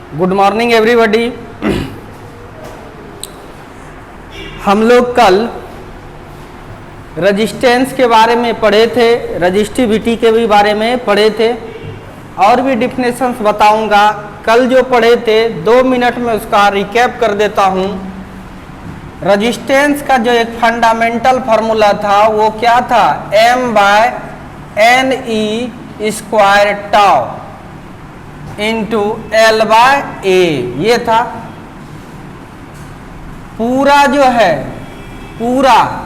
Good morning everybody. हम लोग कल रेजिस्टेंस के बारे में पढ़े थे, रजिस्टिविटी के भी बारे में पढ़े थे और भी डिफिनेशंस बताऊंगा। कल जो पढ़े थे 2 मिनट में उसका रिकैप कर देता हूं। रेजिस्टेंस का जो एक फंडामेंटल फार्मूला था वो क्या था? m/ne² टाउ इंटू L/A, ये था। पूरा जो है, पूरा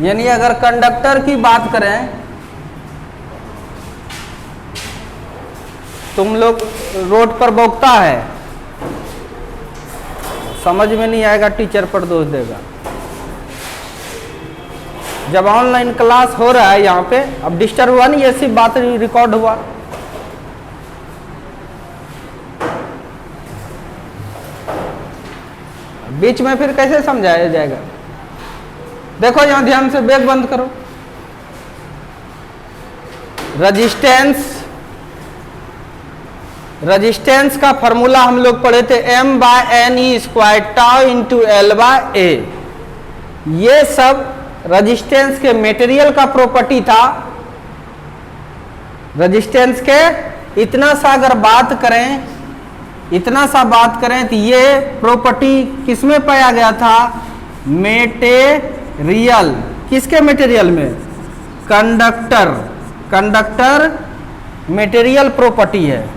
यानी अगर कंडक्टर की बात करें, तुम लोग रोड पर भोगता है, समझ में नहीं आएगा, टीचर पर दोष देगा। जब ऑनलाइन क्लास हो रहा है यहाँ पे, अब डिस्टर्ब हुआ नहीं, ऐसी बात रिकॉर्ड हुआ। बीच में फिर कैसे समझाया जाएगा? देखो यहां ध्यान से, बैग बंद करो। रेजिस्टेंस का फॉर्मूला हम लोग पढ़े थे m/ne² टाउ इंटू L/A। ये सब रेजिस्टेंस के मटेरियल का प्रॉपर्टी था। रेजिस्टेंस के इतना सा अगर बात करें तो ये प्रॉपर्टी किसमें पाया गया था? मटेरियल। किसके मटेरियल में? कंडक्टर मटेरियल प्रॉपर्टी है,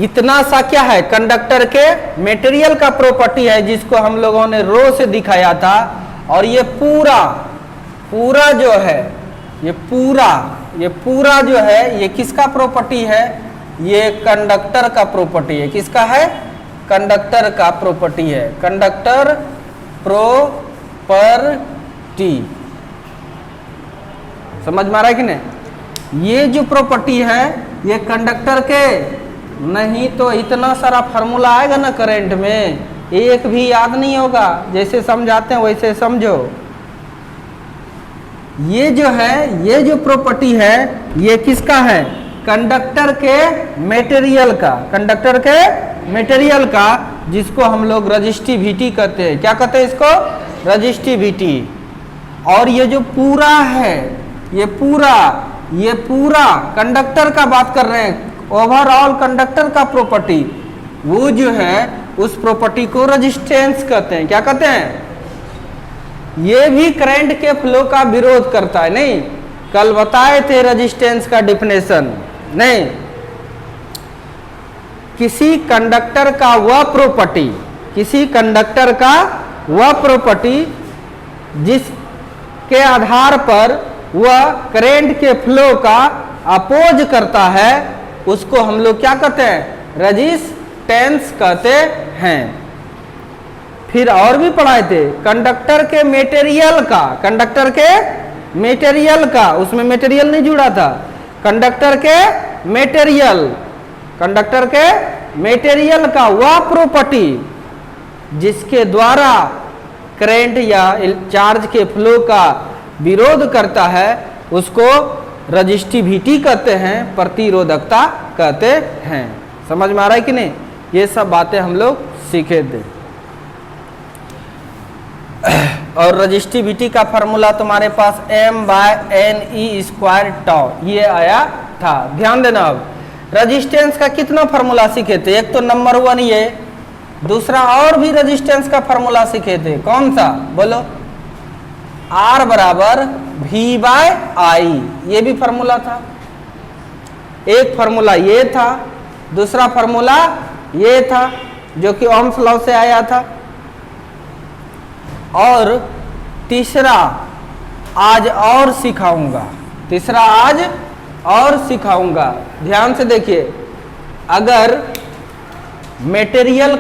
इतना सा क्या है? कंडक्टर के मटेरियल का प्रॉपर्टी है, जिसको हम लोगों ने रो से दिखाया था। और ये पूरा जो है, ये पूरा जो है, ये किसका प्रॉपर्टी है? ये कंडक्टर का प्रॉपर्टी है। किसका है? कंडक्टर का प्रॉपर्टी है। कंडक्टर प्रॉपर्टी समझ में आ रहा है कि नहीं? ये जो प्रॉपर्टी है ये कंडक्टर के, नहीं तो इतना सारा फार्मूला आएगा ना करंट में, एक भी याद नहीं होगा। जैसे समझाते हैं वैसे समझो। ये जो है, ये जो प्रॉपर्टी है, ये किसका है? कंडक्टर के मटेरियल का, कंडक्टर के मटेरियल का, जिसको हम लोग रजिस्टिविटी कहते हैं। क्या कहते हैं इसको? रजिस्टिविटी। और ये जो पूरा है, ये पूरा कंडक्टर का बात कर रहे हैं, ओवरऑल कंडक्टर का प्रॉपर्टी, वो जो है उस प्रॉपर्टी को रेजिस्टेंस कहते हैं। क्या कहते हैं? ये भी करंट के फ्लो का विरोध करता है। नहीं, कल बताए थे रेजिस्टेंस का डिफिनेशन। नहीं, किसी कंडक्टर का वह प्रॉपर्टी जिसके आधार पर वह करंट के फ्लो का अपोज करता है, उसको हम लोग क्या कहते हैं? रेजिस्टेंस कहते हैं। फिर और भी पढ़ाए थे कंडक्टर के मटेरियल का, उसमें मटेरियल नहीं जुड़ा था। कंडक्टर के मटेरियल का वह प्रॉपर्टी जिसके द्वारा करंट या चार्ज के फ्लो का विरोध करता है, उसको रजिस्टिविटी कहते हैं, प्रतिरोधकता कहते हैं। समझ में आ रहा है कि नहीं? ये सब बातें हम लोग सीखे थे। और रजिस्टिविटी का फार्मूला तुम्हारे पास m/ne² टाउ, ये आया था। ध्यान देना। अब रेजिस्टेंस का कितना फार्मूला सीखे थे? एक तो नंबर 1 ये, दूसरा और भी रेजिस्टेंस का फार्मूला सीखे थे। कौन सा? बोलो। R = V/I, ये भी फार्मूला था। एक फार्मूला ये था, दूसरा फार्मूला ये था, जो कि ओम्स लॉ से आया था। और तीसरा आज और सिखाऊंगा। ध्यान से देखिए, अगर मटेरियल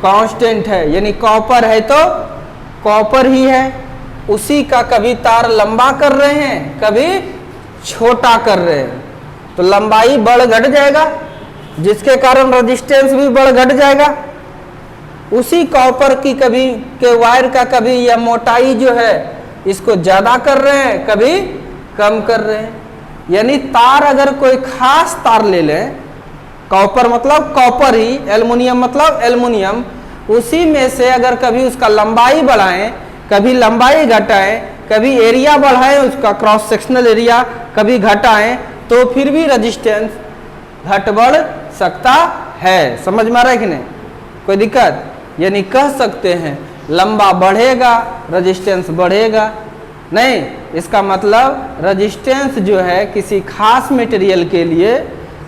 कांस्टेंट है, यानी कॉपर है तो कॉपर ही है, उसी का कभी तार लंबा कर रहे हैं, कभी छोटा कर रहे हैं, तो लंबाई बढ़ घट जाएगा, जिसके कारण रेजिस्टेंस भी बढ़ घट जाएगा। उसी कॉपर की कभी के वायर का कभी यह मोटाई जो है इसको ज्यादा कर रहे हैं, कभी कम कर रहे हैं। यानी तार अगर कोई खास तार ले लें, कॉपर मतलब कॉपर ही, एल्युमिनियम मतलब एल्युमिनियम, उसी में से अगर कभी उसका लंबाई बढ़ाएं, कभी लंबाई घटाएं, कभी एरिया बढ़ाएं, उसका क्रॉस सेक्शनल एरिया कभी घटाएं, तो फिर भी रेजिस्टेंस घट बढ़ सकता है। समझ में आ रहा है कि नहीं? कोई दिक्कत? यानी कह सकते हैं लंबा बढ़ेगा रेजिस्टेंस बढ़ेगा नहीं। इसका मतलब रेजिस्टेंस जो है किसी खास मटेरियल के लिए,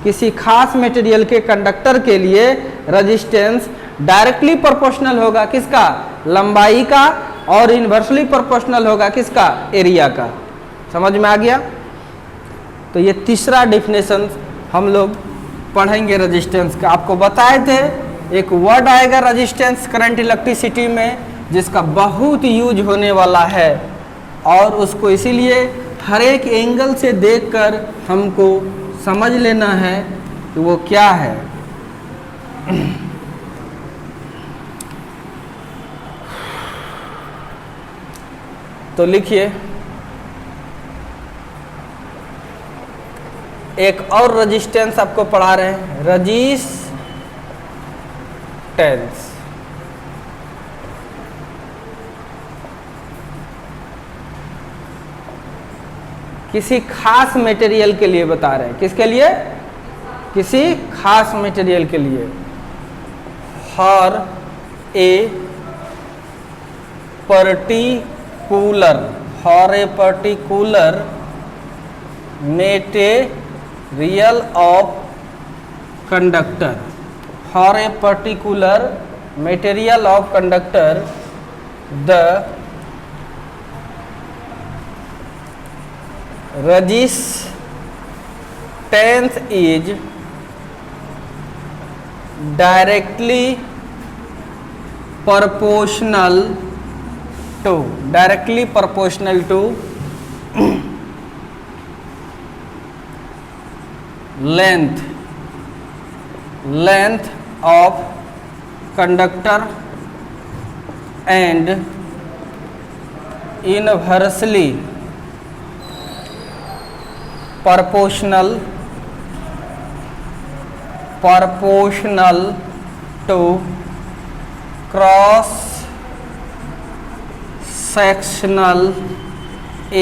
किसी खास मटेरियल के कंडक्टर के लिए रेजिस्टेंस डायरेक्टली प्रोपोर्शनल होगा किसका? लंबाई का, और इनवर्सली प्रोपोर्शनल होगा किसका? एरिया का। समझ में आ गया? तो ये तीसरा डेफिनेशन हम लोग पढ़ेंगे रेजिस्टेंस का। आपको बताए थे एक वर्ड आएगा रेजिस्टेंस करंट इलेक्ट्रिसिटी में, जिसका बहुत यूज होने वाला है, और उसको इसीलिए हर एक एंगल से देखकर हमको समझ लेना है कि वो क्या है। तो लिखिए, एक और रेजिस्टेंस आपको पढ़ा रहे हैं, रेजिस्टेंस। किसी खास मटेरियल के लिए बता रहे हैं। किसके लिए? किसी खास मटेरियल के लिए। For a particular, for a particular material of conductor, for a particular material of conductor the resistance is directly proportional to length of conductor and inversely proportional to cross sectional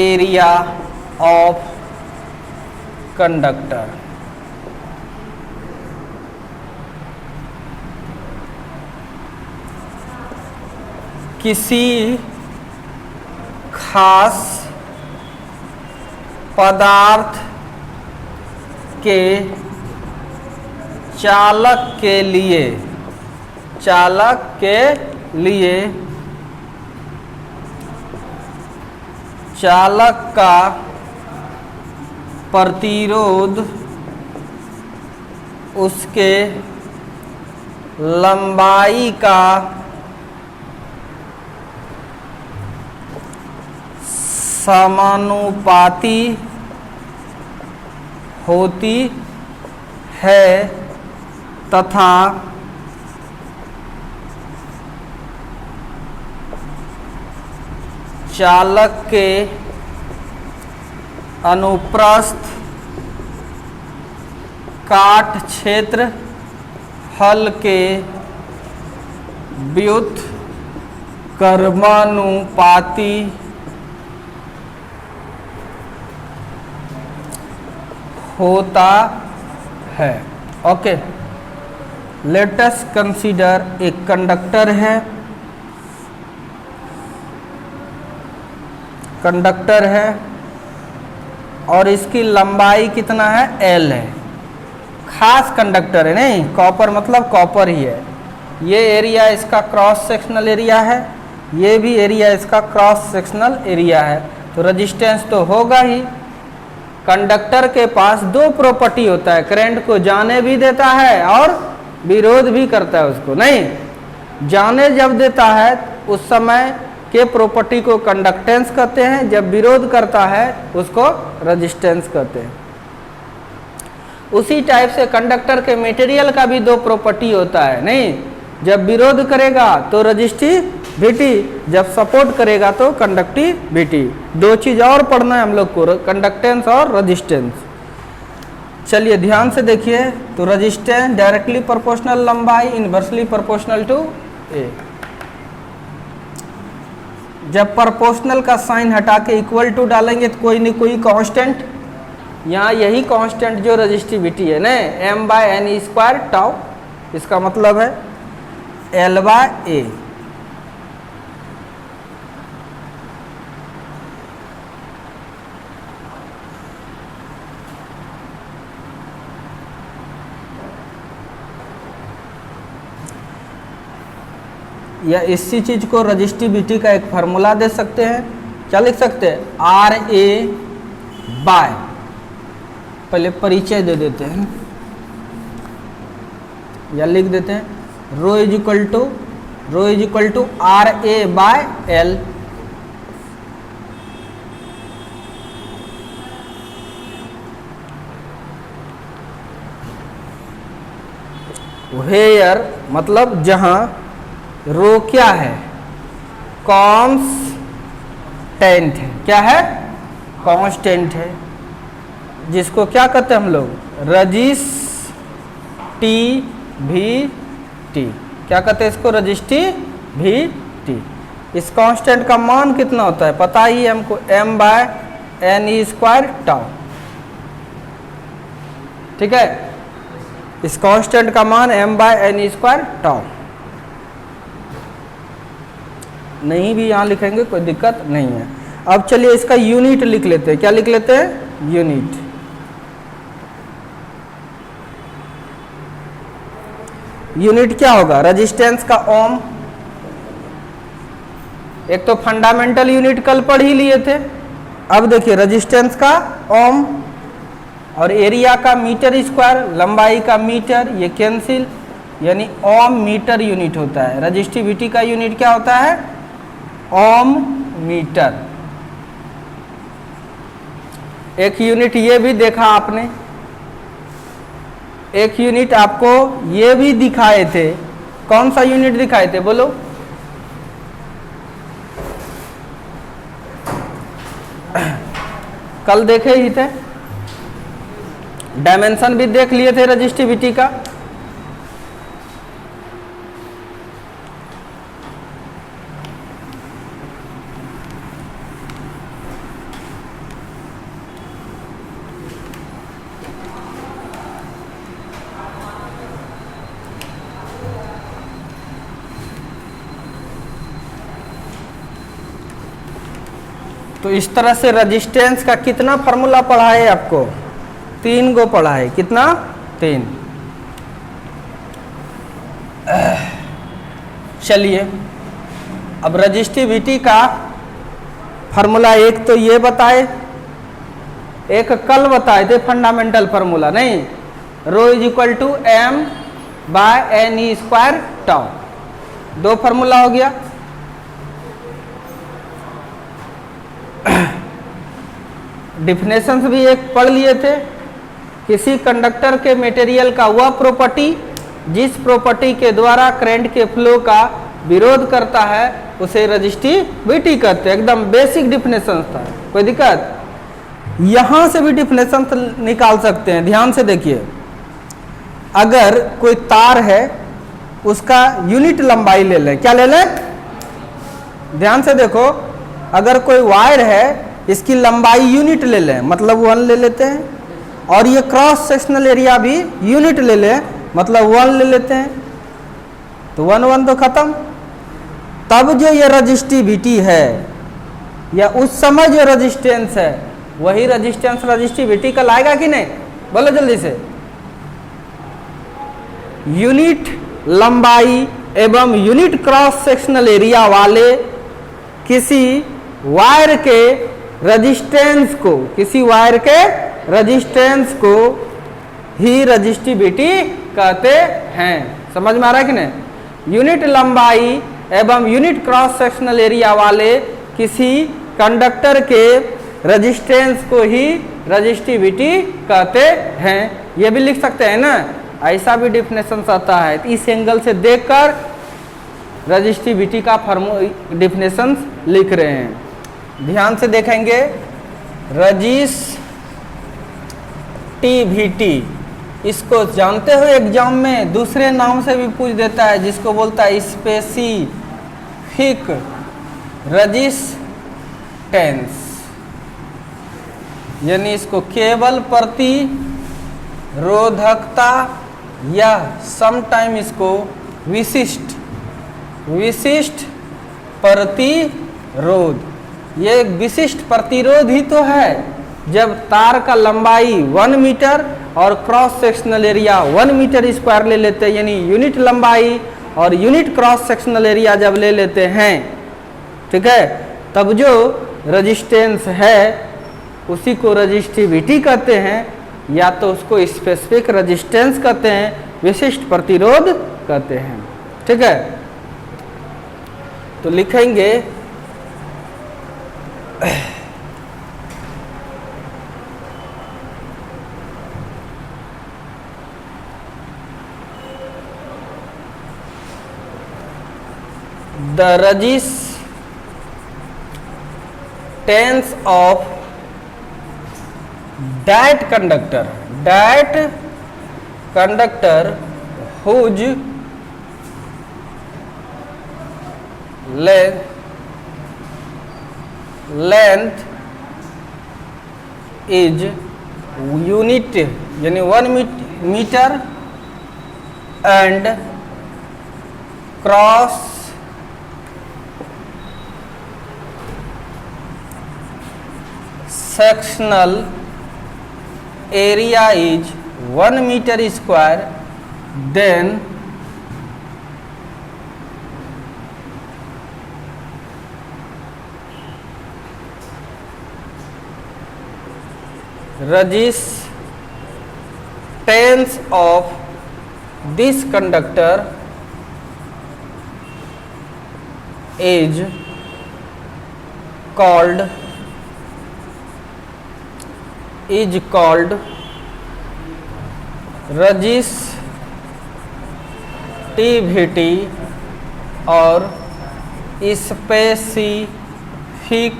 area of conductor। किसी खास पदार्थ के चालक के लिए चालक का प्रतिरोध उसके लंबाई का समानुपाती होती है तथा चालक के अनुप्रस्थ काट क्षेत्र हल के व्युत्क्रमानुपाती होता है। ओके, लेट अस कंसीडर एक कंडक्टर है, और इसकी लंबाई कितना है? L है। खास कंडक्टर है, नहीं कॉपर मतलब कॉपर ही है। ये एरिया इसका क्रॉस सेक्शनल एरिया है, ये भी एरिया इसका क्रॉस सेक्शनल एरिया है, तो रेजिस्टेंस तो होगा ही। कंडक्टर के पास दो प्रॉपर्टी होता है, करंट को जाने भी देता है और विरोध भी करता है उसको। नहीं, जाने जब देता है उस समय के प्रॉपर्टी को कंडक्टेंस कहते हैं, जब विरोध करता है उसको रेजिस्टेंस कहते हैं। उसी टाइप से कंडक्टर के मटेरियल का भी दो प्रॉपर्टी होता है, नहीं जब विरोध करेगा तो रजिस्टिविटी, जब सपोर्ट करेगा तो कंडक्टिविटी। दो चीज और पढ़ना है हम लोग को, कंडक्टेंस और रेजिस्टेंस। चलिए ध्यान से देखिए, तो रेजिस्टेंस डायरेक्टली प्रोपोर्शनल लंबाई इनवर्सली प्रोपोर्शनल टू ए। जब प्रोपोर्शनल का साइन हटा के इक्वल टू डालेंगे तो कोई न कोई कांस्टेंट, यहाँ यही कांस्टेंट जो रेजिस्टिविटी है ना, m/n² टाउ, इसका मतलब है L/A। या इसी चीज को रेजिस्टिविटी का एक फार्मूला दे सकते हैं। क्या लिख सकते हैं? RA बाय, पहले परिचय दे देते हैं या लिख देते हैं rho is equal to RA by L। Where मतलब जहां, रो क्या है? कांस्टेंट है। क्या है? कांस्टेंट है, जिसको क्या कहते हैं हम लोग? रजिस्टिविटी। क्या कहते हैं इसको? रजिस्टिविटी। इस कांस्टेंट का मान कितना होता है पता ही है हमको, m/n² टाउ। ठीक है, इस कांस्टेंट का मान m/n² टाउ। नहीं भी यहां लिखेंगे कोई दिक्कत नहीं है। अब चलिए इसका यूनिट लिख लेते हैं। क्या लिख लेते हैं? यूनिट। यूनिट क्या होगा? रेजिस्टेंस का ओम। एक तो फंडामेंटल यूनिट कल पढ़ ही लिए थे। अब देखिए रेजिस्टेंस का ओम, और एरिया का मीटर स्क्वायर, लंबाई का मीटर, ये कैंसिल, यानी ओम मीटर यूनिट होता है। रेजिस्टिविटी का यूनिट क्या होता है? ओम मीटर। एक यूनिट ये भी देखा आपने, एक यूनिट आपको ये भी दिखाए थे। कौन सा यूनिट दिखाए थे बोलो? कल देखे ही थे, डायमेंशन भी देख लिए थे रेजिस्टिविटी का। तो इस तरह से रेजिस्टेंस का कितना फार्मूला पढ़ा है आपको? 3 गो पढ़ा है। कितना? 3। चलिए अब रेजिस्टिविटी का फार्मूला एक तो ये बताए, एक कल बताए थे फंडामेंटल फार्मूला, नहीं? Rho is equal to m/n² tau. 2 formula हो गया। डिफिनेशंस भी एक पढ़ लिए थे। किसी कंडक्टर के मटेरियल का वह प्रॉपर्टी जिस प्रॉपर्टी के द्वारा करंट के फ्लो का विरोध करता है उसे रेजिस्टिविटी कहते हैं। एकदम बेसिक डिफिनेशन था, कोई दिक्कत? यहां से भी डिफिनेशन निकाल सकते हैं। ध्यान से देखिए, अगर कोई तार है उसका यूनिट लंबाई ले लें। क्या ले लें? ध्यान से देखो, अगर कोई वायर है इसकी लंबाई यूनिट ले लें, मतलब 1 ले लेते हैं, और ये क्रॉस सेक्शनल एरिया भी यूनिट ले लें, मतलब 1 ले लेते हैं, तो 1 तो खत्म। तब जो ये रेजिस्टिविटी है या उस समय जो रेजिस्टेंस है वही रेजिस्टेंस रेजिस्टिविटी का लाएगा कि नहीं? बोलो जल्दी से। यूनिट लंबाई एवं यूनिट क्रॉस सेक्शनल एरिया वाले किसी वायर के रेजिस्टेंस को, किसी वायर के रेजिस्टेंस को ही रेजिस्टिविटी कहते हैं। समझ में आ रहा है कि नहीं? यूनिट लंबाई एवं यूनिट क्रॉस सेक्शनल एरिया वाले किसी कंडक्टर के रेजिस्टेंस को ही रेजिस्टिविटी कहते हैं। ये भी लिख सकते हैं ना, ऐसा भी डिफिनेशन आता है। तो इस एंगल से देखकर रजिस्टिविटी का डिफिनेशन लिख रहे हैं। ध्यान से देखेंगे, रजिस्टिविटी इसको जानते हो एग्जाम में दूसरे नाम से भी पूछ देता है, जिसको बोलता है स्पेसिफिक रेजिस्टेंस, यानी इसको केवल प्रतिरोधकता या समटाइम इसको विशिष्ट प्रतिरोध, ये एक विशिष्ट प्रतिरोध ही तो है। जब तार का लंबाई 1 मीटर और cross sectional area 1 metre square ले लेते हैं, यानी यूनिट लंबाई और यूनिट क्रॉस सेक्शनल एरिया जब ले लेते हैं, ठीक है, तब जो रेजिस्टेंस है उसी को रजिस्टिविटी कहते हैं, या तो उसको स्पेसिफिक रेजिस्टेंस कहते हैं, विशिष्ट प्रतिरोध कहते हैं। ठीक है, तो लिखेंगे the resistance of that conductor whose length is unit यानी 1 metre and cross sectional area is 1 meter square, then resistance of this conductor is called resistivity और specific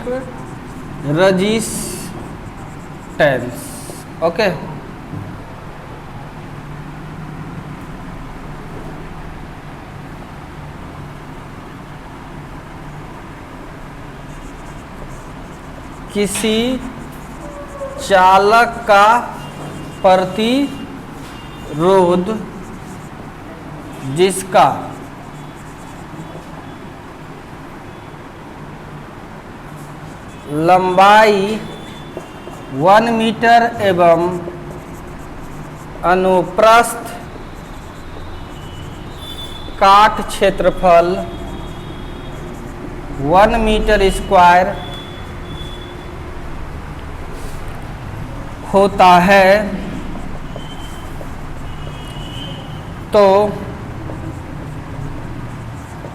resistance। ओके, किसी चालक का प्रतिरोध जिसका लंबाई 1 मीटर एवं अनुप्रस्थ काट क्षेत्रफल 1 मीटर स्क्वायर होता है, तो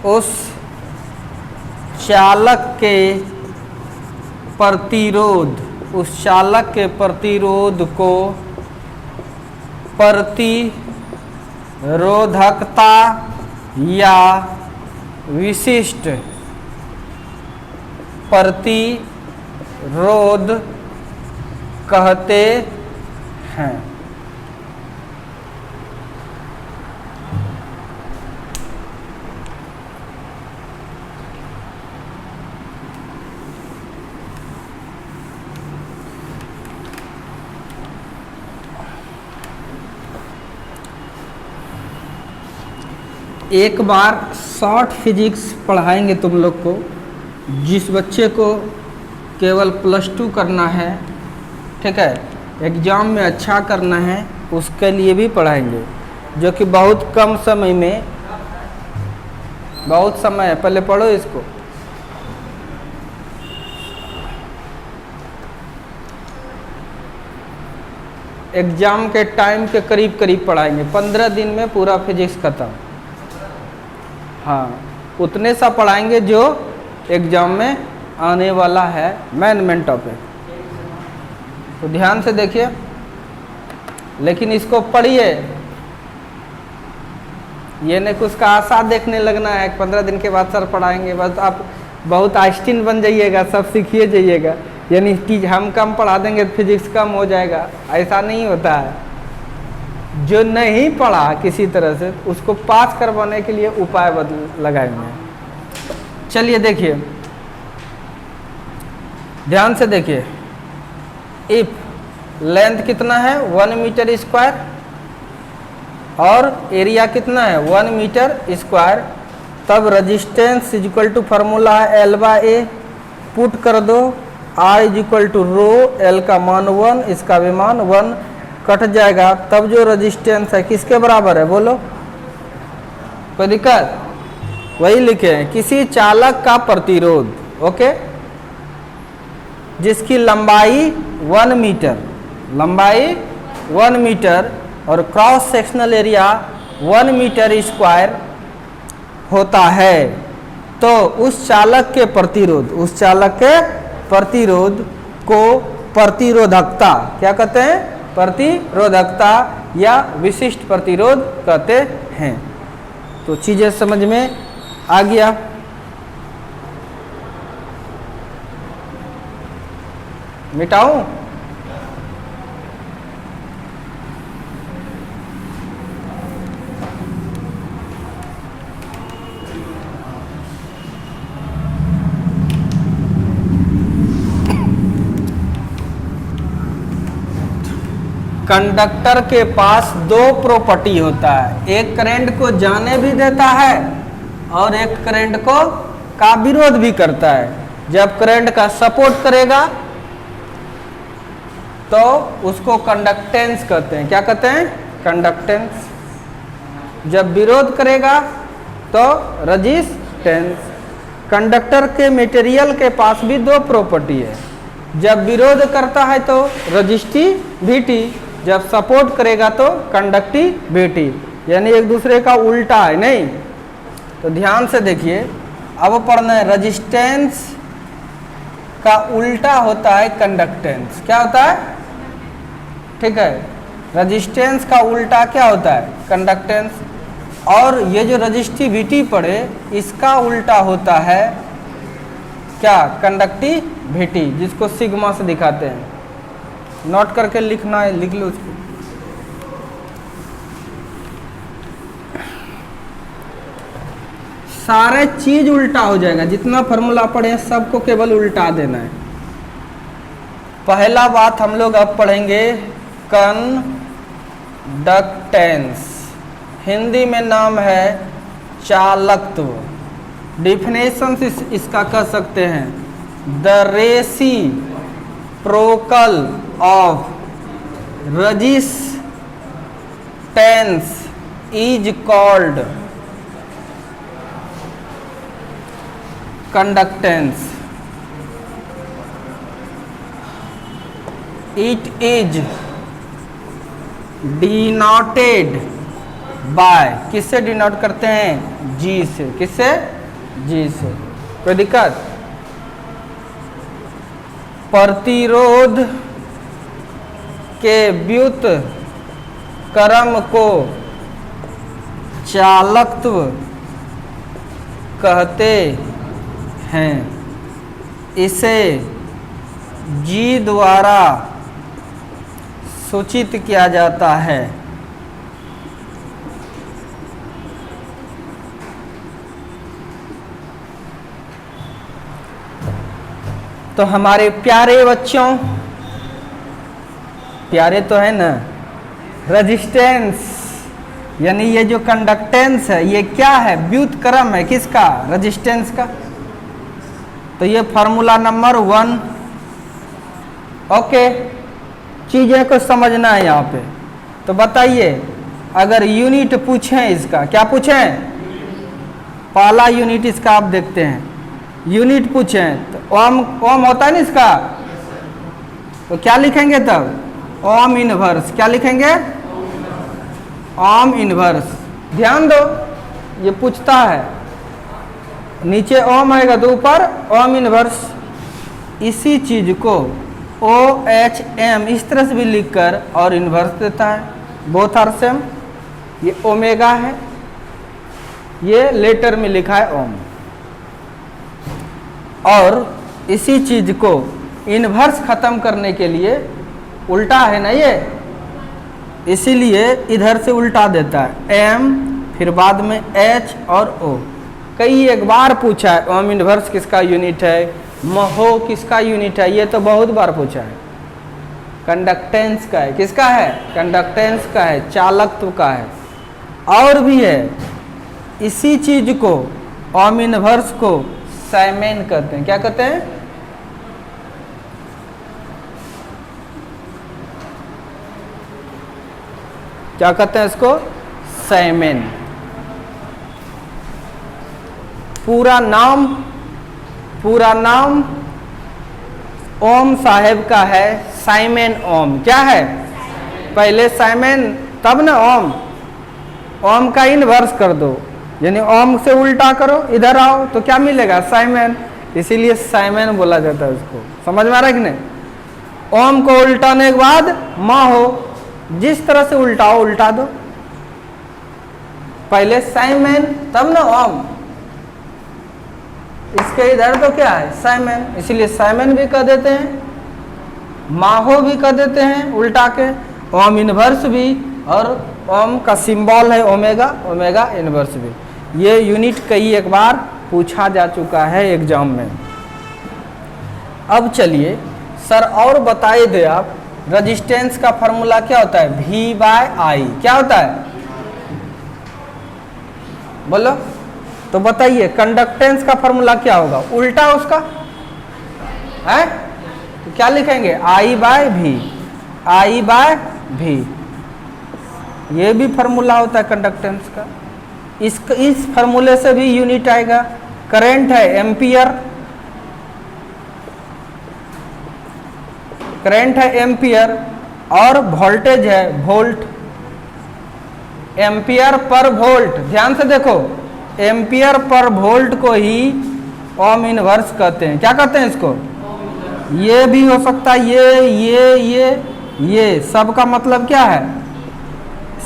उस चालक के प्रतिरोध को प्रतिरोधकता या विशिष्ट प्रतिरोध कहते हैं। एक बार शॉर्ट फिजिक्स पढ़ाएंगे तुम लोग को, जिस बच्चे को केवल +2 करना है, ठीक है, एग्ज़ाम में अच्छा करना है, उसके लिए भी पढ़ाएंगे, जो कि बहुत कम समय में, बहुत समय है। पहले पढ़ो इसको। एग्ज़ाम के टाइम के करीब करीब पढ़ाएंगे, 15 दिन में पूरा फिजिक्स खत्म। हाँ, उतने सा पढ़ाएंगे जो एग्ज़ाम में आने वाला है, मेन टॉपिक। तो ध्यान से देखिए, लेकिन इसको पढ़िए, ये नहीं कि उसका आशा देखने लगना है, 15 दिन के बाद सर पढ़ाएंगे, बस आप बहुत आइंस्टीन बन जाइएगा, सब सीखिए जाइएगा, यानी कि हम कम पढ़ा देंगे तो फिजिक्स कम हो जाएगा, ऐसा नहीं होता है। जो नहीं पढ़ा किसी तरह से उसको पास करवाने के लिए उपाय लगाए हुए हैं। चलिए देखिए, ध्यान से देखिए, इफ लेंथ कितना है 1 मीटर स्क्वायर और एरिया कितना है 1 मीटर स्क्वायर, तब resistance is equal to formula है L बाय A, पुट कर दो R is equal to rho, L का मान 1, इसका भी मान 1, कट जाएगा, तब जो रेजिस्टेंस है किसके बराबर है बोलो, कोई दिक्कत? वही लिखे हैं, किसी चालक का प्रतिरोध, ओके, जिसकी लंबाई 1 मीटर, लंबाई 1 मीटर और cross sectional area 1 metre square होता है, तो उस चालक के प्रतिरोध, उस चालक के प्रतिरोध को प्रतिरोधकता क्या कहते हैं? प्रतिरोधकता या विशिष्ट प्रतिरोध कहते हैं। तो चीजें समझ में आ गया। मिटाऊं? कंडक्टर के पास दो प्रॉपर्टी होता है, एक करंट को जाने भी देता है और एक करंट को का विरोध भी करता है। जब करंट का सपोर्ट करेगा तो उसको कंडक्टेंस कहते हैं। क्या कहते हैं? कंडक्टेंस। जब विरोध करेगा तो रेजिस्टेंस। कंडक्टर के मटेरियल के पास भी दो प्रॉपर्टी है, जब विरोध करता है तो रेजिस्टिविटी, जब सपोर्ट करेगा तो कंडक्टिविटी, यानी एक दूसरे का उल्टा है नहीं। तो ध्यान से देखिए, अब पढ़ना है, रेजिस्टेंस का उल्टा होता है कंडक्टेंस। क्या होता है? ठीक है, रेजिस्टेंस का उल्टा क्या होता है? कंडक्टेंस। और ये जो रेजिस्टिविटी पढ़े इसका उल्टा होता है क्या? कंडक्टिविटी, जिसको सिग्मा से दिखाते हैं। नोट करके लिखना है, लिख लो उसको। सारे चीज उल्टा हो जाएगा, जितना फॉर्मूला पढ़े सबको केवल उल्टा देना है। पहला बात हम लोग अब पढ़ेंगे कंडक्टेंस, हिंदी में नाम है चालकत्व। डिफिनेशन इसका कह सकते हैं, the reciprocal of resistance is called conductance. It is denoted by, किससे डिनोट करते हैं? जी से। किससे? जी से। कोई दिक्कत? प्रतिरोध के व्युत क्रम को चालकत्व कहते हैं। इसे जी द्वारा सूचित किया जाता है। तो हमारे प्यारे बच्चों, प्यारे तो है ना, रेजिस्टेंस यानी ये जो कंडक्टेंस है ये क्या है? व्युत्क्रम है। किसका? रेजिस्टेंस का। तो ये फार्मूला नंबर 1। ओके, चीजें को समझना है यहाँ पे। तो बताइए, अगर यूनिट पूछें इसका, क्या पूछें? पहला यूनिट इसका आप देखते हैं, यूनिट पूछें तो ओम, ओम होता है ना इसका, तो क्या लिखेंगे तब? Ohm inverse. क्या लिखेंगे? Ohm inverse. ध्यान दो, ये पूछता है, नीचे ओम आएगा तो ऊपर ओम इनवर्स। इसी चीज को OHM इस तरह से भी लिखकर और इनवर्स देता है। Both are same. ये ओमेगा है, ये लेटर में लिखा है ओम। और इसी चीज को इनवर्स खत्म करने के लिए उल्टा है ना ये, इसीलिए इधर से उल्टा देता है एम, फिर बाद में एच और ओ। कई एक बार पूछा है ओम इनवर्स किसका यूनिट है, महो किसका यूनिट है, ये तो बहुत बार पूछा है। कंडक्टेंस का है, किसका है, कंडक्टेंस का है, चालकत्व का है। और भी है, इसी चीज को ओम इनवर्स को साइमेन कहते हैं। क्या कहते हैं, क्या कहते हैं इसको, साइमेन। पूरा नाम ओम साहेब का है साइमन ओम। क्या है, पहले साइमन तब ना ओम। ओम का इनवर्स कर दो, यानी ओम से उल्टा करो, इधर आओ तो क्या मिलेगा, साइमन। इसीलिए साइमन बोला जाता है उसको। समझ में आ रहा है कि नहीं। ओम को उल्टाने के बाद मा हो, जिस तरह से उल्टाओ उल्टा दो, पहले साइमन तब ना ओम। इसके इधर तो क्या है, साइमन, इसीलिए साइमन भी कह देते हैं, माहो भी कह देते हैं उल्टा के, ओम इनवर्स भी, और ओम का सिंबल है ओमेगा, ओमेगा इनवर्स भी। ये यूनिट कई एक बार पूछा जा चुका है एग्जाम में। अब चलिए सर और बताइए दे आप, रेजिस्टेंस का फॉर्मूला क्या होता है, V/I। क्या होता है, बोलो तो बताइए। कंडक्टेंस का फॉर्मूला क्या होगा, उल्टा उसका है, तो क्या लिखेंगे, I/V, I/V। ये भी फॉर्मूला होता है कंडक्टेंस का। इस फॉर्मूले से भी यूनिट आएगा। करंट है एम्पियर, करंट है एम्पियर, और वोल्टेज है वोल्ट। एम्पियर पर वोल्ट, ध्यान से देखो, एम्पियर पर वोल्ट को ही ओम इनवर्स कहते हैं। क्या कहते हैं इसको, ये भी हो सकता है, ये सब का मतलब क्या है,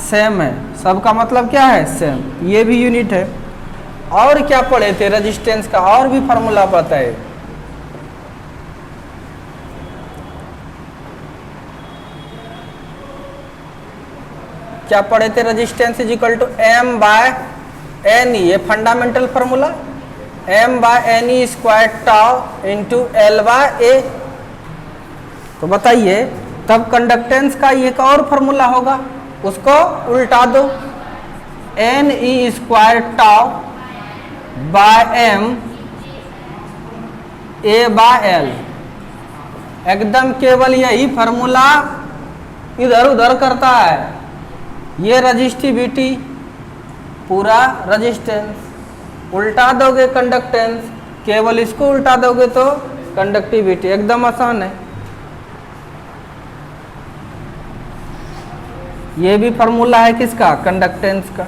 सेम है। सब का मतलब क्या है, सेम। ये भी यूनिट है। और क्या पढ़े थे, रेजिस्टेंस का और भी फॉर्मूला पता है। क्या पढ़े थे, resistance is equal to M/NE, ये fundamental formula, M/NE square tau into L/A। तो बताइए, तब कंडक्टेंस का एक और फॉर्मूला होगा, उसको उल्टा दो, NE square tau by M A/L। एकदम केवल यही फॉर्मूला इधर उधर करता है। ये रजिस्टिविटी, पूरा रेजिस्टेंस, उल्टा दोगे कंडक्टेंस, केवल इसको उल्टा दोगे तो कंडक्टिविटी। एकदम आसान है। ये भी फॉर्मूला है किसका, कंडक्टेंस का।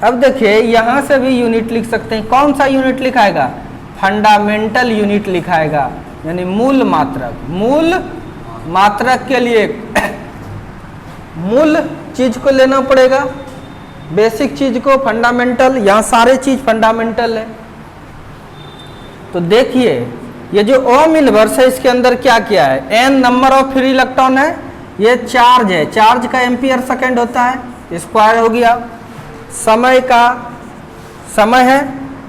अब देखिए, यहां से भी यूनिट लिख सकते हैं। कौन सा यूनिट लिखाएगा, फंडामेंटल यूनिट लिखाएगा, यानी मूल मात्रक। मूल मात्रक के लिए मूल चीज को लेना पड़ेगा, बेसिक चीज को, फंडामेंटल। यहाँ सारे चीज फंडामेंटल है। तो देखिए, ये जो ओम इनवर्स है, इसके अंदर क्या क्या है, n number of free electron है, ये चार्ज है, चार्ज का एम्पियर सेकेंड होता है, स्क्वायर हो गया। समय का समय है,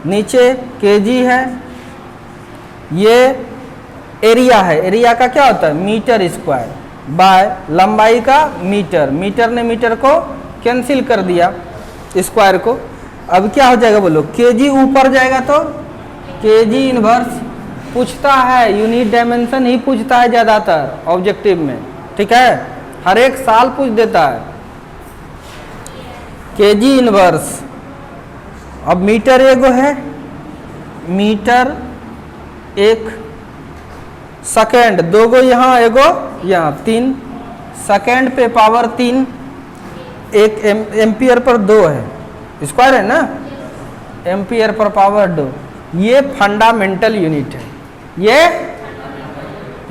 नीचे kg है। ये एरिया है, एरिया का क्या होता है, मीटर स्क्वायर, बाय लंबाई का मीटर। मीटर ने मीटर को कैंसिल कर दिया, स्क्वायर को। अब क्या हो जाएगा, बोलो, kg ऊपर जाएगा तो kg इनवर्स पूछता है, यूनिट डायमेंशन ही पूछता है ज़्यादातर ऑब्जेक्टिव में, ठीक है, हर एक साल पूछ देता है kg इनवर्स। अब मीटर एगो है, मीटर एक, सेकेंड दो गो यहाँ, एगो यहाँ, 3 सेकेंड पे पावर 3, एक एम्पियर पर 2 है, स्क्वायर है ना, एम्पियर पर पावर 2। ये फंडामेंटल यूनिट है।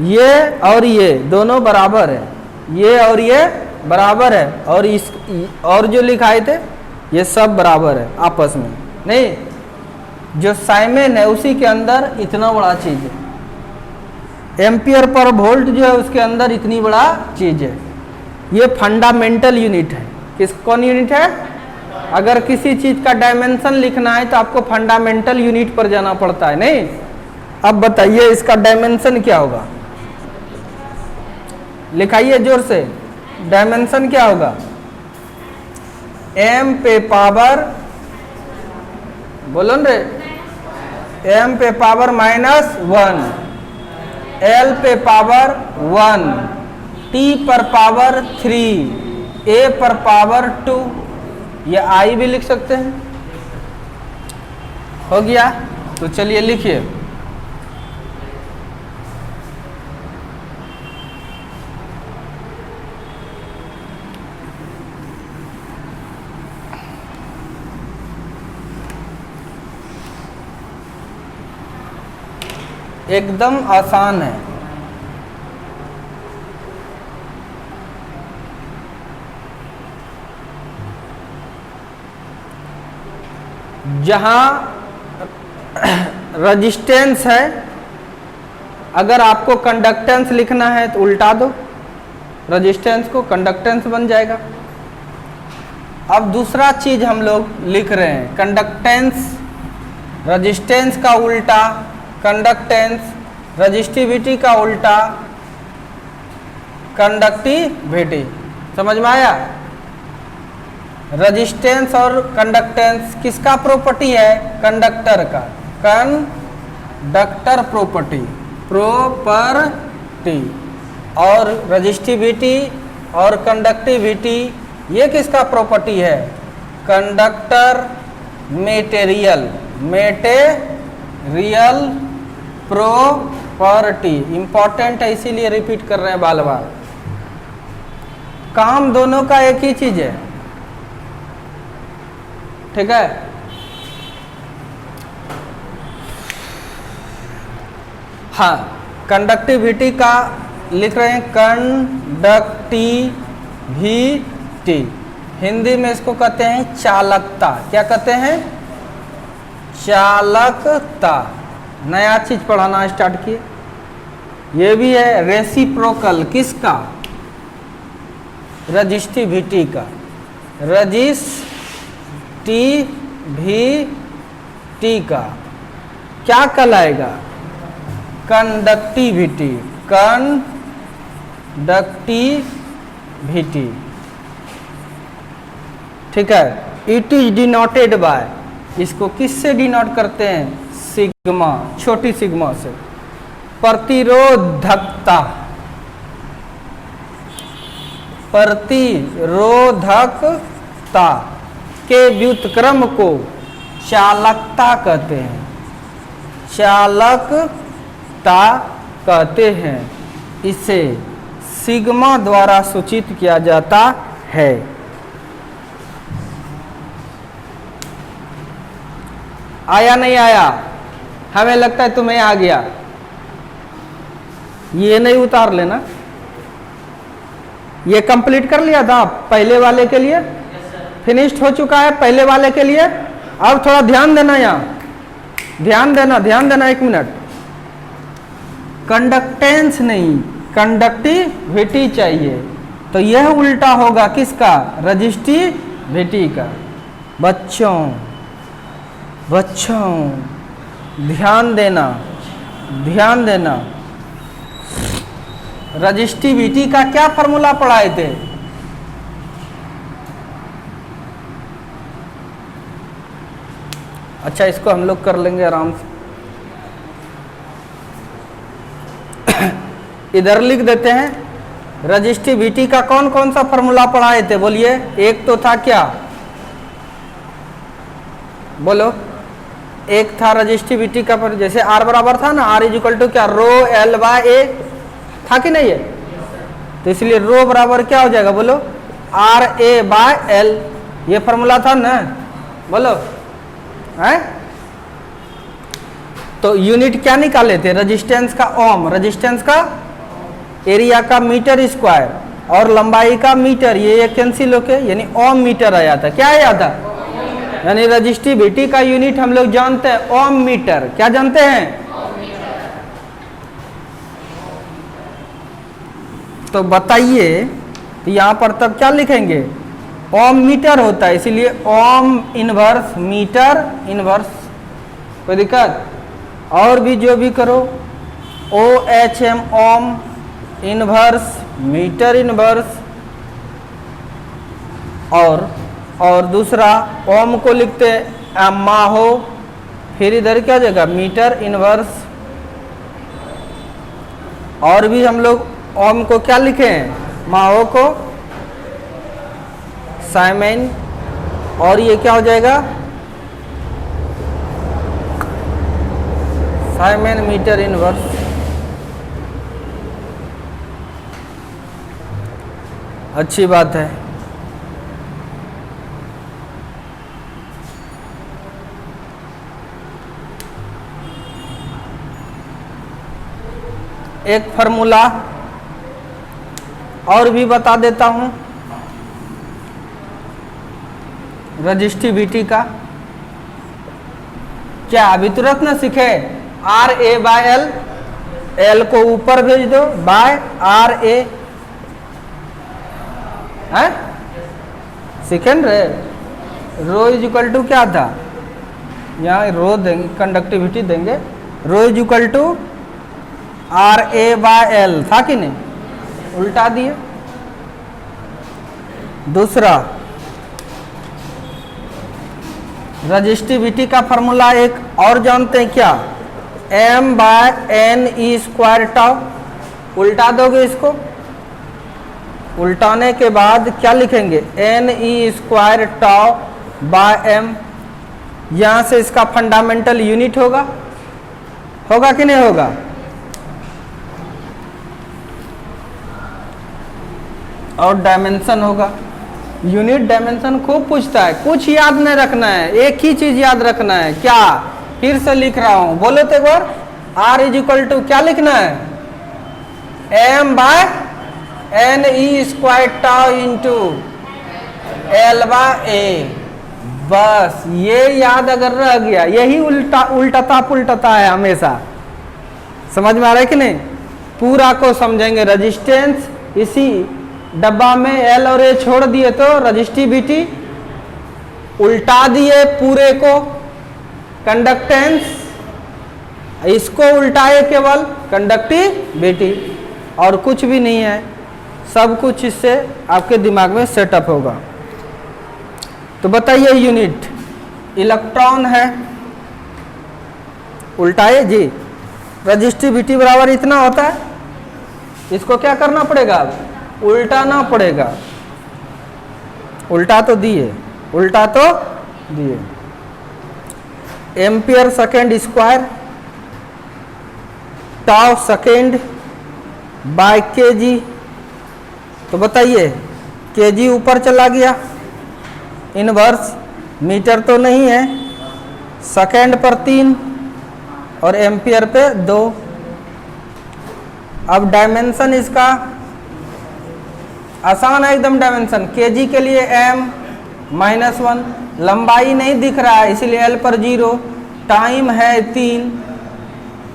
ये और ये दोनों बराबर है, ये और ये बराबर है। और इस और जो लिखाए थे ये सब बराबर है आपस में, नहीं जो साइमेन है उसी के अंदर इतना बड़ा चीज है, एम्पियर पर वोल्ट जो है उसके अंदर इतनी बड़ा चीज है। ये फंडामेंटल यूनिट है। कौन यूनिट है? अगर किसी चीज का डायमेंशन लिखना है तो आपको फंडामेंटल यूनिट पर जाना पड़ता है, नहीं? अब बताइए इसका डायमेंशन क्या होगा, लिखाइए जोर से। डायमेंशन क्या होगा? m पे पावर, बोलो न रे, m पे पावर -1, l पे पावर 1, t पर पावर 3, a पर पावर 2, ये i भी लिख सकते हैं। हो गया? तो चलिए लिखिए। एकदम आसान है। जहां रेजिस्टेंस है, अगर आपको कंडक्टेंस लिखना है तो उल्टा दो, रेजिस्टेंस को कंडक्टेंस बन जाएगा। अब दूसरा चीज हम लोग लिख रहे हैं, कंडक्टेंस, रेजिस्टेंस का उल्टा कंडक्टेंस, रजिस्टिविटी का उल्टा कंडक्टिविटी। समझ में आया? रेजिस्टेंस और कंडक्टेंस किसका प्रॉपर्टी है? कंडक्टर का, कंडक्टर प्रॉपर्टी, और रजिस्टिविटी और कंडक्टिविटी ये किसका प्रॉपर्टी है? Conductor material, property. इंपॉर्टेंट है इसीलिए रिपीट कर रहे हैं बार बार। काम दोनों का एक ही चीज है, ठीक है? हाँ, कंडक्टिविटी का लिख रहे हैं कंडक्टिविटी, हिंदी में इसको कहते हैं चालकता। क्या कहते हैं? चालकता। नया चीज पढ़ाना स्टार्ट किए। ये भी है रेसिप्रोकल, किसका? रजिस्टिविटी का। रजिस्टिविटी का क्या कहलाएगा? कंडक्टिविटी, कंडक्टिविटी, ठीक है? इट इज डिनोटेड बाय, इसको किससे डिनोट करते हैं? सिग्मा, छोटी सिग्मा से। प्रतिरोधकता, प्रतिरोधकता के व्युत्क्रम को चालकता कहते हैं, चालकता कहते हैं। इसे सिग्मा द्वारा सूचित किया जाता है। आया नहीं आया? हमें लगता है तुम्हें आ गया। ये नहीं उतार लेना। ये कंप्लीट कर लिया था आप पहले वाले के लिए? फिनिश्ड हो चुका है पहले वाले के लिए। अब थोड़ा ध्यान देना, यहाँ ध्यान देना 1 मिनट। कंडक्टेंस नहीं, कंडक्टिविटी चाहिए, तो यह उल्टा होगा किसका? रजिस्टिविटी का। बच्चों ध्यान देना। रजिस्टिविटी का क्या फॉर्मूला पढ़ाए थे? अच्छा, इसको हम लोग कर लेंगे आराम से। इधर लिख देते हैं। रजिस्टिविटी का कौन कौन सा फॉर्मूला पढ़ाए थे? बोलिए। एक तो था क्या? बोलो। एक था रजिस्टिविटी का, पर जैसे R बराबर था ना, R इक्वल टू क्या? रो L बाय A था कि नहीं है? तो इसलिए रो बराबर क्या हो जाएगा? बोलो। RA बाय L, ये फॉर्मूला था ना? बोलो है? तो यूनिट क्या निकाले थे? रेजिस्टेंस का ओम, रेजिस्टेंस का एरिया का मीटर स्क्वायर और लंबाई का मीटर, ये कैंसिल होके यानी ओम मीटर आया था। क्या आया था? यानी रजिस्टिविटी का यूनिट हम लोग जानते हैं ओम मीटर। क्या जानते हैं? तो बताइए, तो यहां पर तब क्या लिखेंगे? ओम मीटर होता है, इसीलिए ओम इनवर्स मीटर इनवर्स। कोई दिक्कत? और भी जो भी करो, OHM ohm inverse metre inverse. और दूसरा ओम को लिखते हैं माहो, फिर इधर क्या जगह मीटर इनवर्स। और भी हम लोग ओम को क्या लिखे हैं? माहो को साइमेन, और ये क्या हो जाएगा? साइमेन मीटर इनवर्स। अच्छी बात है। एक फार्मूला और भी बता देता हूं रजिस्टिविटी का। क्या अभी तुरंत ना सीखे? RA/L, L को ऊपर भेज दो बाय RA है। सेकेंड रे रो इज इक्वल टू क्या था? यहाँ रो देंगे, कंडक्टिविटी देंगे, रो इज इक्वल टू RA/L था कि नहीं? उल्टा दिए। दूसरा रजिस्टिविटी का फॉर्मूला एक और जानते हैं क्या? M/NE² tau. उल्टा दोगे इसको, उल्टाने के बाद क्या लिखेंगे? NE² tau by M। यहां से इसका फंडामेंटल यूनिट होगा कि नहीं होगा? और डायमेंशन होगा। यूनिट डायमेंशन खूब पूछता है, कुछ याद नहीं रखना है, एक ही चीज याद रखना है। क्या? फिर से लिख रहा हूं, बोलो तो एक बार। R इज इक्वल टू क्या लिखना है? M/NE² tau into L/A। बस ये याद अगर रह गया, यही उल्टता है हमेशा। समझ में आ रहा है कि नहीं? पूरा को समझेंगे। रेजिस्टेंस इसी डब्बा में L और A छोड़ दिए तो रजिस्टिविटी, उल्टा दिए पूरे को कंडक्टेंस, इसको उल्टाए केवल कंडक्टिविटी, और कुछ भी नहीं है। सब कुछ इससे आपके दिमाग में सेटअप होगा। तो बताइए यूनिट इलेक्ट्रॉन है, उल्टाए जी। रजिस्टिविटी बराबर इतना होता है, इसको क्या करना पड़ेगा? उल्टाना पड़ेगा। उल्टा तो दिए, ampere second square tau second by KG. तो बताइए, केजी ऊपर चला गया, इनवर्स मीटर तो नहीं है, सेकेंड पर 3 और एम्पियर पे 2। अब डायमेंशन इसका आसान है एकदम। डायमेंशन केजी के लिए M-1, लंबाई नहीं दिख रहा है इसलिए L पर 0, टाइम है 3,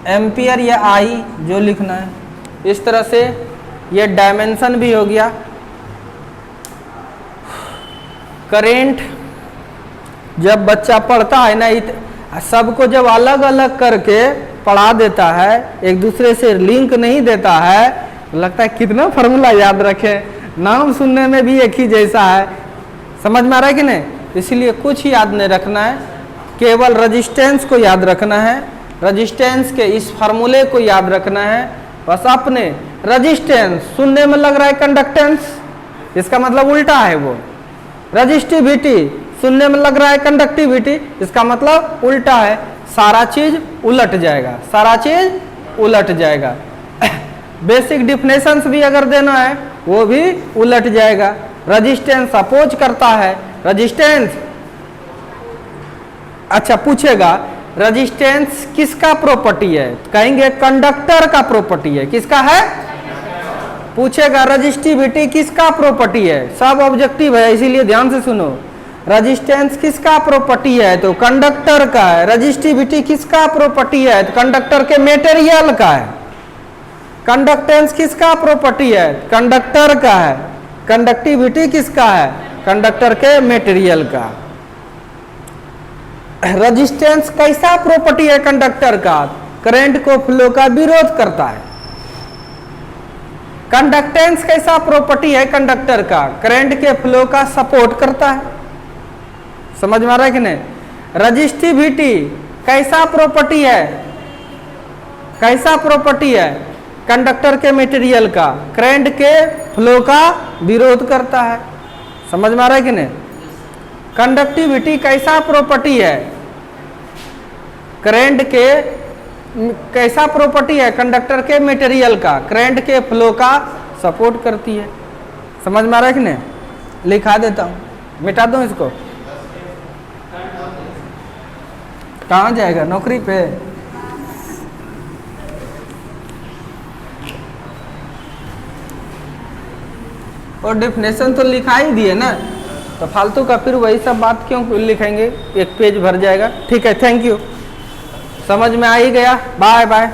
एम्पियर या I जो लिखना है। इस तरह से ये डायमेंशन भी हो गया। करेंट जब बच्चा पढ़ता है ना, सबको जब अलग अलग करके पढ़ा देता है, एक दूसरे से लिंक नहीं देता है, तो लगता है कितना फार्मूला याद रखे, नाम सुनने में भी एक ही जैसा है। समझ में आ रहा है कि नहीं? इसलिए कुछ याद नहीं रखना है, केवल रेजिस्टेंस को याद रखना है, रेजिस्टेंस के इस फार्मूले को याद रखना है बस। अपने रेजिस्टेंस सुनने में लग रहा है कंडक्टेंस, इसका मतलब उल्टा है वो। रेजिस्टिविटी सुनने में लग रहा है कंडक्टिविटी, इसका मतलब उल्टा है। सारा चीज उलट जाएगा, सारा चीज उलट जाएगा। बेसिक डिफिनेशंस भी अगर देना है वो भी उलट जाएगा। रेजिस्टेंस अपोज करता है, रेजिस्टेंस अच्छा पूछेगा रेजिस्टेंस किसका प्रॉपर्टी है? कहेंगे कंडक्टर का प्रॉपर्टी है। किसका है? पूछेगा रेजिस्टिविटी किसका प्रॉपर्टी है? सब ऑब्जेक्टिव है, इसीलिए ध्यान से सुनो। रजिस्टेंस किसका प्रॉपर्टी है? तो कंडक्टर का है। रजिस्टिविटी किसका प्रॉपर्टी है? तो कंडक्टर के मेटेरियल का है। कंडक्टेंस किसका प्रॉपर्टी है? कंडक्टर का है। कंडक्टिविटी किसका है? कंडक्टर के मेटेरियल का। रजिस्टेंस कैसा प्रॉपर्टी है कंडक्टर का? करंट को फ्लो का विरोध करता है। कंडक्टेंस कैसा प्रॉपर्टी है कंडक्टर का? करंट के फ्लो का सपोर्ट करता है। समझ में आ रहा है कि नहीं? रजिस्टिविटी कैसा प्रॉपर्टी है? कैसा प्रॉपर्टी है? कंडक्टर के मटेरियल का करंट के फ्लो का विरोध करता है। समझ में आ रहा है कि नहीं? कंडक्टिविटी कैसा प्रॉपर्टी है? करंट के कैसा प्रॉपर्टी है? कंडक्टर के मटेरियल का करंट के फ्लो का सपोर्ट करती है। समझ में आ रहा है कि नहीं? लिखा देता हूं, मिटा दूं इसको। कहाँ जाएगा? नौकरी पे। और डेफिनेशन तो लिखा ही दिए ना, तो फालतू का फिर वही सब बात क्यों लिखेंगे? एक पेज भर जाएगा। ठीक है, थैंक यू। समझ में आ ही गया। Bye bye.